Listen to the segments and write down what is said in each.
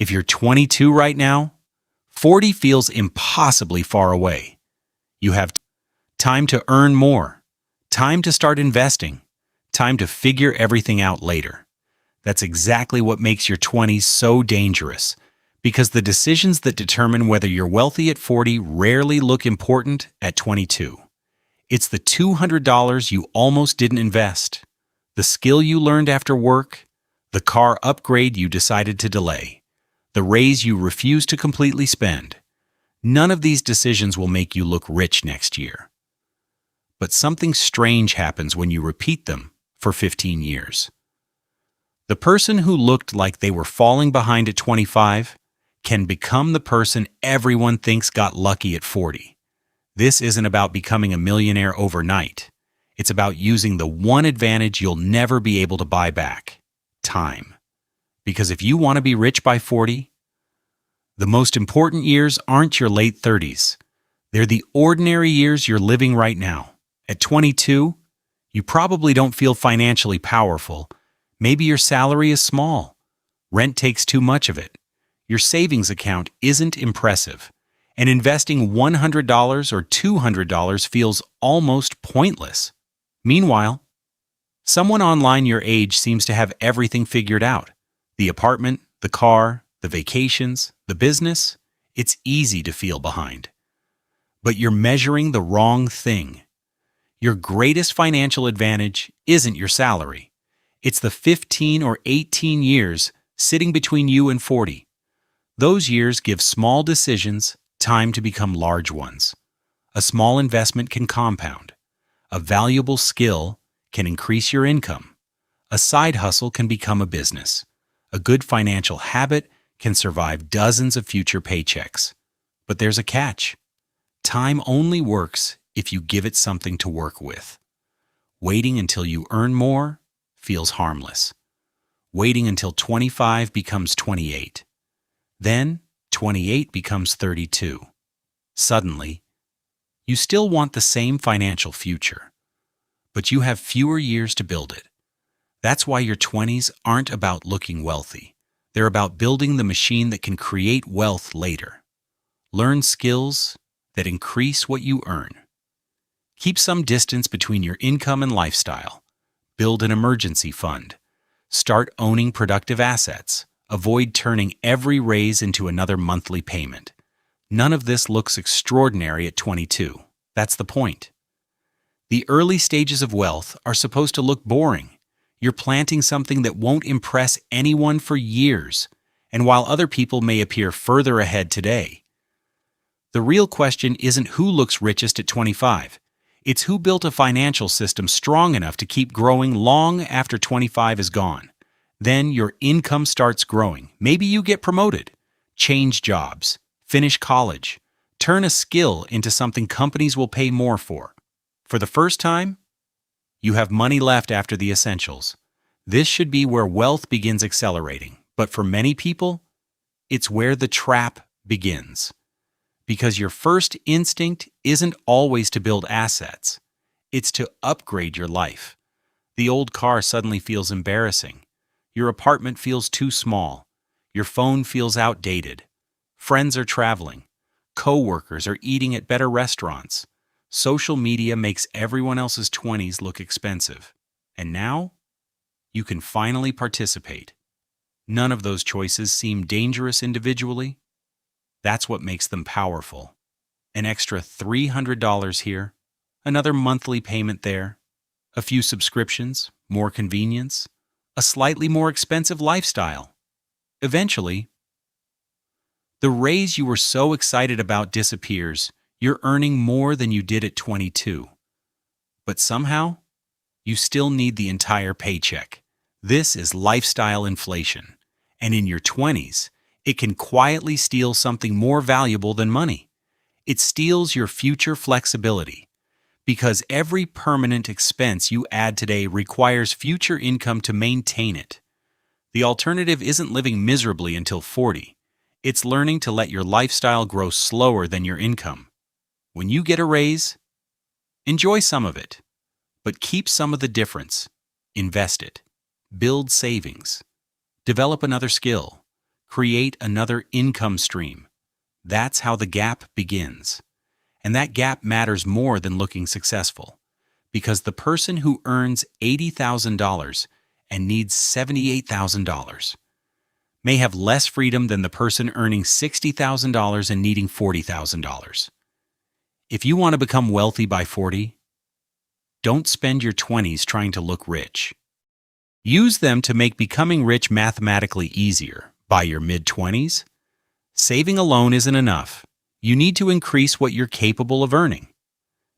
If you're 22 right now, 40 feels impossibly far away. You have time to earn more, time to start investing, time to figure everything out later. That's exactly what makes your 20s so dangerous, because the decisions that determine whether you're wealthy at 40 rarely look important at 22. It's the $200 you almost didn't invest, the skill you learned after work, the car upgrade you decided to delay, the raise you refused to completely spend. None of these decisions will make you look rich next year. But something strange happens when you repeat them for 15 years. The person who looked like they were falling behind at 25 can become the person everyone thinks got lucky at 40. This isn't about becoming a millionaire overnight. It's about using the one advantage you'll never be able to buy back: time. Because if you want to be rich by 40, the most important years aren't your late 30s. They're the ordinary years you're living right now. At 22, you probably don't feel financially powerful. Maybe your salary is small. Rent takes too much of it. Your savings account isn't impressive. And investing $100 or $200 feels almost pointless. Meanwhile, someone online your age seems to have everything figured out. The apartment, the car, the vacations, the business. It's easy to feel behind. But you're measuring the wrong thing. Your greatest financial advantage isn't your salary. It's the 15 or 18 years sitting between you and 40. Those years give small decisions time to become large ones. A small investment can compound. A valuable skill can increase your income. A side hustle can become a business. A good financial habit can survive dozens of future paychecks. But there's a catch. Time only works if you give it something to work with. Waiting until you earn more feels harmless. Waiting until 25 becomes 28. Then 28 becomes 32. Suddenly, you still want the same financial future, but you have fewer years to build it. That's why your 20s aren't about looking wealthy. They're about building the machine that can create wealth later. Learn skills that increase what you earn. Keep some distance between your income and lifestyle. Build an emergency fund. Start owning productive assets. Avoid turning every raise into another monthly payment. None of this looks extraordinary at 22. That's the point. The early stages of wealth are supposed to look boring. You're planting something that won't impress anyone for years, and while other people may appear further ahead today, the real question isn't who looks richest at 25. It's who built a financial system strong enough to keep growing long after 25 is gone. Then your income starts growing. Maybe you get promoted, change jobs, finish college, turn a skill into something companies will pay more for. For the first time, you have money left after the essentials. This should be where wealth begins accelerating. But for many people, it's where the trap begins. Because your first instinct isn't always to build assets. It's to upgrade your life. The old car suddenly feels embarrassing. Your apartment feels too small. Your phone feels outdated. Friends are traveling. Coworkers are eating at better restaurants. Social media makes everyone else's 20s look expensive. And now, you can finally participate. None of those choices seem dangerous individually. That's what makes them powerful. An extra $300 here, another monthly payment there, a few subscriptions, more convenience, a slightly more expensive lifestyle. Eventually, the raise you were so excited about disappears. You're earning more than you did at 22. But somehow, you still need the entire paycheck. This is lifestyle inflation. And in your 20s, it can quietly steal something more valuable than money. It steals your future flexibility. Because every permanent expense you add today requires future income to maintain it. The alternative isn't living miserably until 40. It's learning to let your lifestyle grow slower than your income. When you get a raise, enjoy some of it, but keep some of the difference. Invest it. Build savings. Develop another skill. create another income stream. That's how the gap begins. And that gap matters more than looking successful, because the person who earns $80,000 and needs $78,000 may have less freedom than the person earning $60,000 and needing $40,000. If you want to become wealthy by 40, don't spend your 20s trying to look rich. Use them to make becoming rich mathematically easier. By your mid-20s, saving alone isn't enough. You need to increase what you're capable of earning,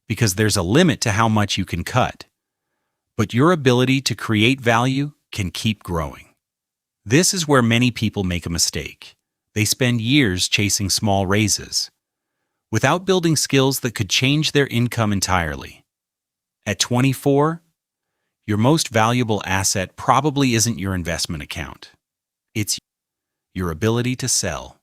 because there's a limit to how much you can cut. But your ability to create value can keep growing. This is where many people make a mistake. They spend years chasing small raises, without building skills that could change their income entirely. At 24, your most valuable asset probably isn't your investment account. It's your ability to sell,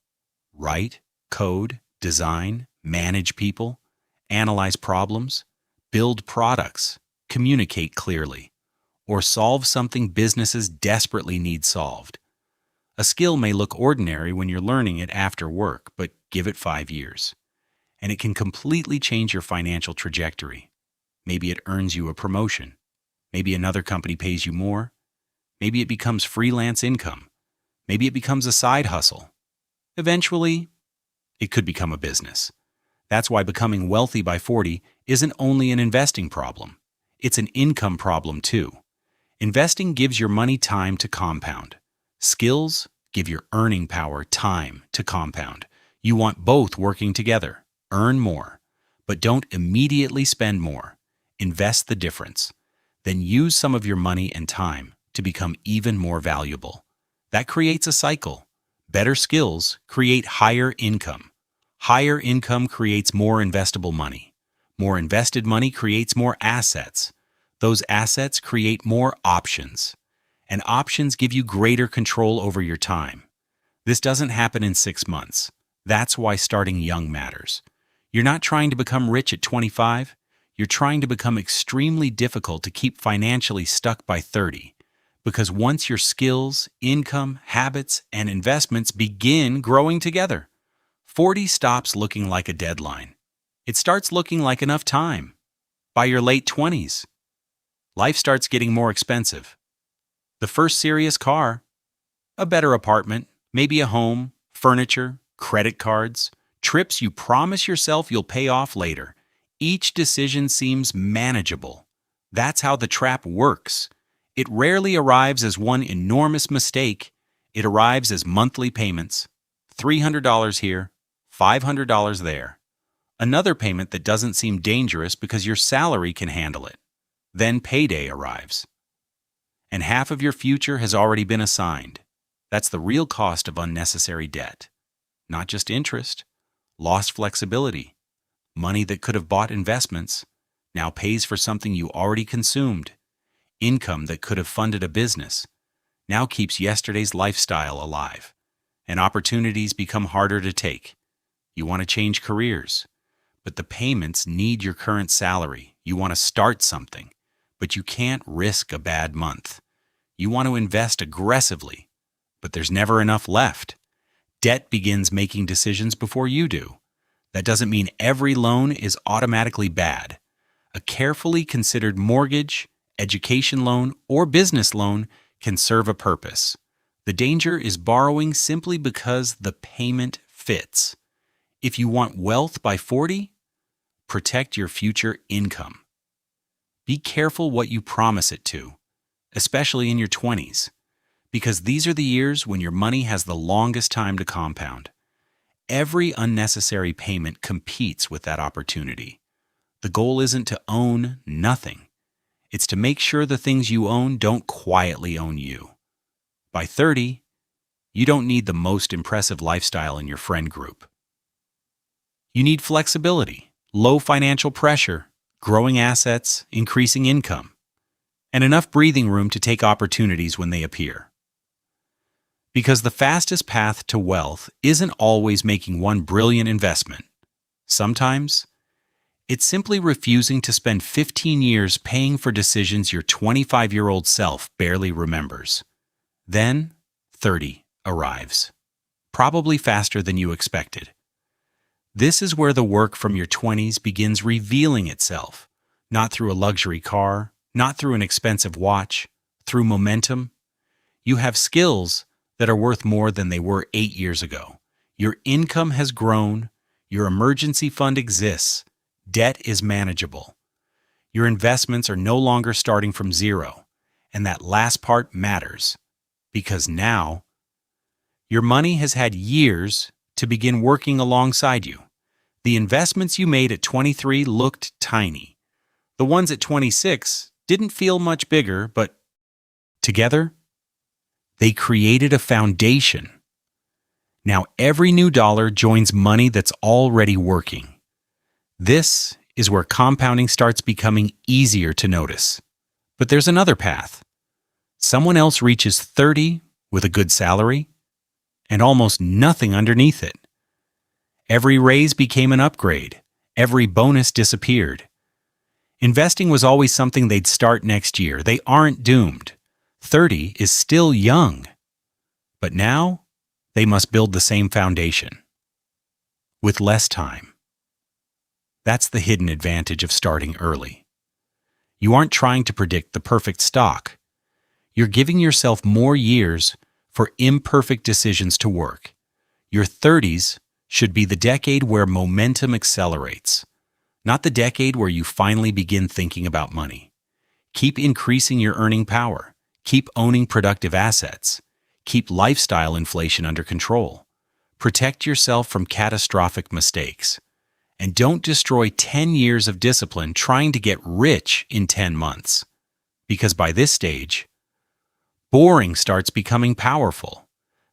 write, code, design, manage people, analyze problems, build products, communicate clearly, or solve something businesses desperately need solved. A skill may look ordinary when you're learning it after work, but give it 5 years, and it can completely change your financial trajectory. Maybe it earns you a promotion. Maybe another company pays you more. Maybe it becomes freelance income. Maybe it becomes a side hustle. Eventually, it could become a business. That's why becoming wealthy by 40 isn't only an investing problem. It's an income problem too. Investing gives your money time to compound. Skills give your earning power time to compound. You want both working together. Earn more, but don't immediately spend more. Invest the difference. Then use some of your money and time to become even more valuable. That creates a cycle. Better skills create higher income. Higher income creates more investable money. More invested money creates more assets. Those assets create more options. And options give you greater control over your time. This doesn't happen in 6 months. That's why starting young matters. You're not trying to become rich at 25. You're trying to become extremely difficult to keep financially stuck by 30. Because once your skills, income, habits, and investments begin growing together, 40 stops looking like a deadline. It starts looking like enough time. By your late 20s, life starts getting more expensive. The first serious car, a better apartment, maybe a home, furniture, credit cards, trips you promise yourself you'll pay off later. Each decision seems manageable. That's how the trap works. It rarely arrives as one enormous mistake. It arrives as monthly payments. $300 here, $500 there. Another payment that doesn't seem dangerous because your salary can handle it. Then payday arrives. And half of your future has already been assigned. That's the real cost of unnecessary debt. Not just interest, lost flexibility. Money that could have bought investments now pays for something you already consumed. Income that could have funded a business now keeps yesterday's lifestyle alive. And opportunities become harder to take. You want to change careers, but the payments need your current salary. You want to start something, but you can't risk a bad month. You want to invest aggressively, but there's never enough left. Debt begins making decisions before you do. That doesn't mean every loan is automatically bad. A carefully considered mortgage, education loan, or business loan can serve a purpose. The danger is borrowing simply because the payment fits. If you want wealth by 40, protect your future income. Be careful what you promise it to, especially in your 20s, because these are the years when your money has the longest time to compound. Every unnecessary payment competes with that opportunity. The goal isn't to own nothing. It's to make sure the things you own don't quietly own you. By 30, you don't need the most impressive lifestyle in your friend group. You need flexibility, low financial pressure, growing assets, increasing income, and enough breathing room to take opportunities when they appear. Because the fastest path to wealth isn't always making one brilliant investment. Sometimes, it's simply refusing to spend 15 years paying for decisions your 25-year-old self barely remembers. Then, 30 arrives. probably faster than you expected. This is where the work from your 20s begins revealing itself, not through a luxury car, not through an expensive watch, through momentum. You have skills that are worth more than they were 8 years ago. Your income has grown, your emergency fund exists, debt is manageable. Your investments are no longer starting from zero, and that last part matters, because now your money has had years to begin working alongside you. The investments you made at 23 looked tiny. The ones at 26 didn't feel much bigger, but together, they created a foundation. Now every new dollar joins money that's already working. This is where compounding starts becoming easier to notice. But there's another path. Someone else reaches 30 with a good salary and almost nothing underneath it. Every raise became an upgrade. Every bonus disappeared. Investing was always something they'd start next year. They aren't doomed. 30 is still young. But now, they must build the same foundation. With less time. That's the hidden advantage of starting early. You aren't trying to predict the perfect stock. You're giving yourself more years for imperfect decisions to work. Your 30s should be the decade where momentum accelerates, not the decade where you finally begin thinking about money. Keep increasing your earning power. Keep owning productive assets. Keep lifestyle inflation under control. Protect yourself from catastrophic mistakes. And don't destroy 10 years of discipline trying to get rich in 10 months. Because by this stage, boring starts becoming powerful.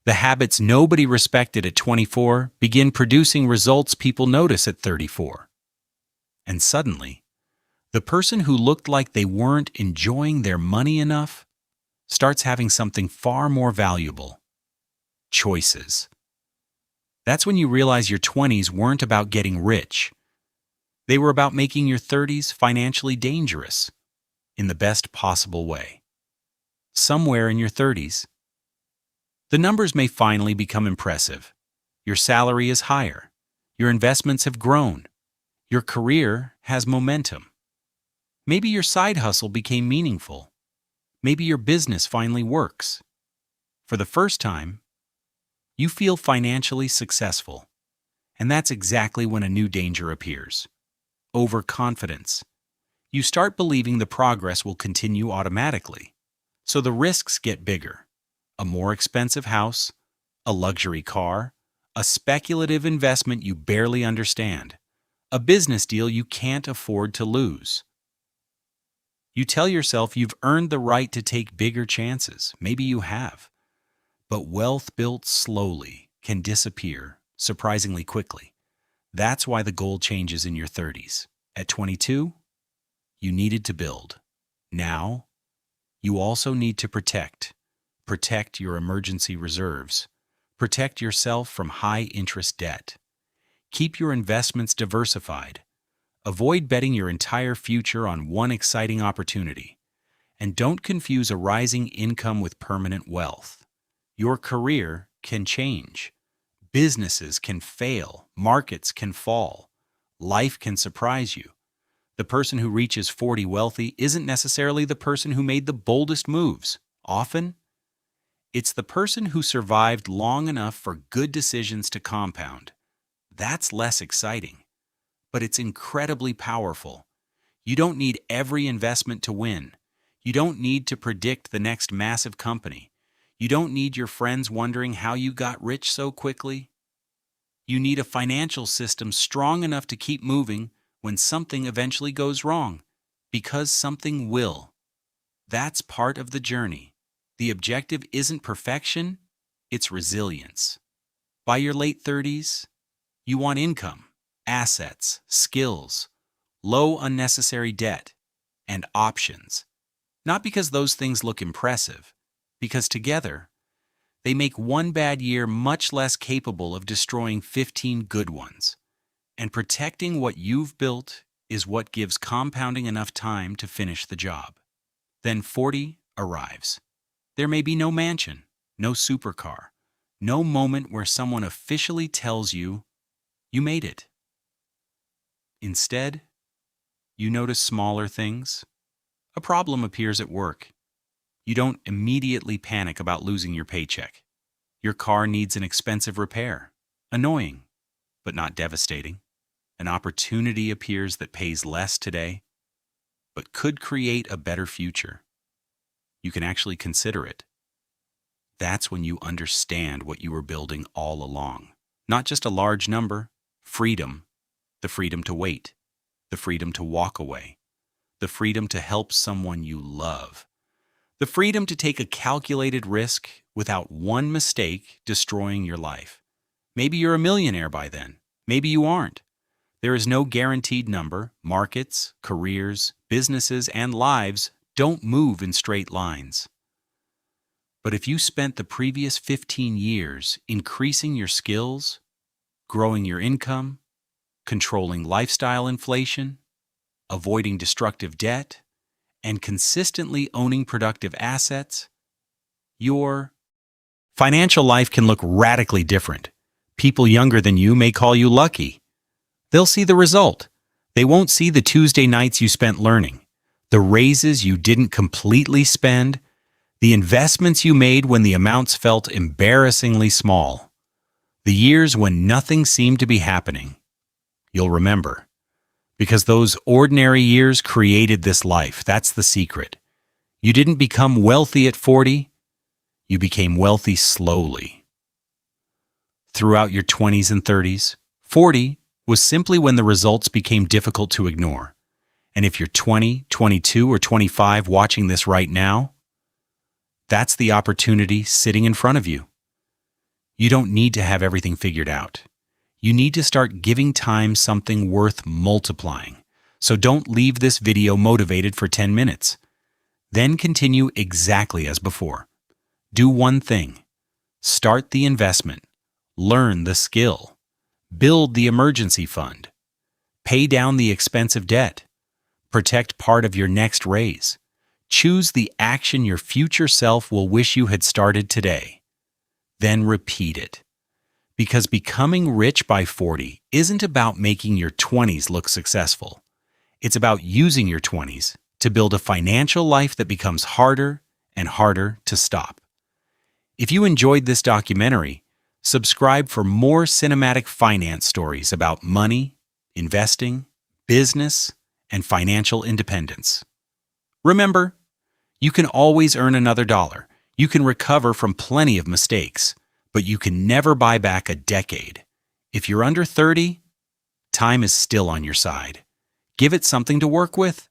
The habits nobody respected at 24 begin producing results people notice at 34. And suddenly, the person who looked like they weren't enjoying their money enough starts having something far more valuable: choices. That's when you realize your 20s weren't about getting rich. They were about making your 30s financially dangerous in the best possible way. Somewhere in your 30s, the numbers may finally become impressive. Your salary is higher. Your investments have grown. Your career has momentum. Maybe your side hustle became meaningful. Maybe your business finally works. For the first time, you feel financially successful. And that's exactly when a new danger appears: overconfidence. You start believing the progress will continue automatically. So the risks get bigger. A more expensive house, a luxury car, a speculative investment you barely understand, a business deal you can't afford to lose. You tell yourself you've earned the right to take bigger chances. Maybe you have. But wealth built slowly can disappear surprisingly quickly. That's why the goal changes in your 30s. At 22, you needed to build. Now, you also need to protect. Protect your emergency reserves. Protect yourself from high-interest debt. Keep your investments diversified. Avoid betting your entire future on one exciting opportunity. And don't confuse a rising income with permanent wealth. Your career can change. Businesses can fail. Markets can fall. Life can surprise you. The person who reaches 40 wealthy isn't necessarily the person who made the boldest moves. Often, it's the person who survived long enough for good decisions to compound. That's less exciting, but it's incredibly powerful. You don't need every investment to win. You don't need to predict the next massive company. You don't need your friends wondering how you got rich so quickly. You need a financial system strong enough to keep moving when something eventually goes wrong, because something will. That's part of the journey. The objective isn't perfection, it's resilience. By your late 30s, you want income, assets, skills, low unnecessary debt, and options. Not because those things look impressive, because together, they make one bad year much less capable of destroying 15 good ones. And protecting what you've built is what gives compounding enough time to finish the job. Then 40 arrives. There may be no mansion, no supercar, No moment where someone officially tells you you made it. Instead, you notice smaller things. A problem appears at work. You don't immediately panic about losing your paycheck. Your car needs an expensive repair. Annoying, but not devastating. An opportunity appears that pays less today, but could create a better future. You can actually consider it. That's when you understand what you were building all along. Not just a large number, freedom. The freedom to wait. The freedom to walk away. The freedom to help someone you love. The freedom to take a calculated risk without one mistake destroying your life. Maybe you're a millionaire by then. Maybe you aren't. There is no guaranteed number. Markets, careers, businesses, and lives don't move in straight lines. But if you spent the previous 15 years increasing your skills, growing your income, controlling lifestyle inflation, avoiding destructive debt, and consistently owning productive assets, your financial life can look radically different. People younger than you may call you lucky. They'll see the result. They won't see the Tuesday nights you spent learning, the raises you didn't completely spend, the investments you made when the amounts felt embarrassingly small, the years when nothing seemed to be happening. You'll remember. Because those ordinary years created this life. That's the secret. You didn't become wealthy at 40. You became wealthy slowly. Throughout your 20s and 30s, 40 was simply when the results became difficult to ignore. And if you're 20, 22, or 25 watching this right now, that's the opportunity sitting in front of you. You don't need to have everything figured out. You need to start giving time something worth multiplying. So don't leave this video motivated for 10 minutes. Then continue exactly as before. Do one thing. Start the investment. Learn the skill. Build the emergency fund. Pay down the expensive debt. Protect part of your next raise. Choose the action your future self will wish you had started today. Then repeat it. Because becoming rich by 40 isn't about making your 20s look successful. It's about using your 20s to build a financial life that becomes harder and harder to stop. If you enjoyed this documentary, subscribe for more cinematic finance stories about money, investing, business, and financial independence. Remember, you can always earn another dollar. You can recover from plenty of mistakes. But you can never buy back a decade. If you're under 30, time is still on your side. Give it something to work with.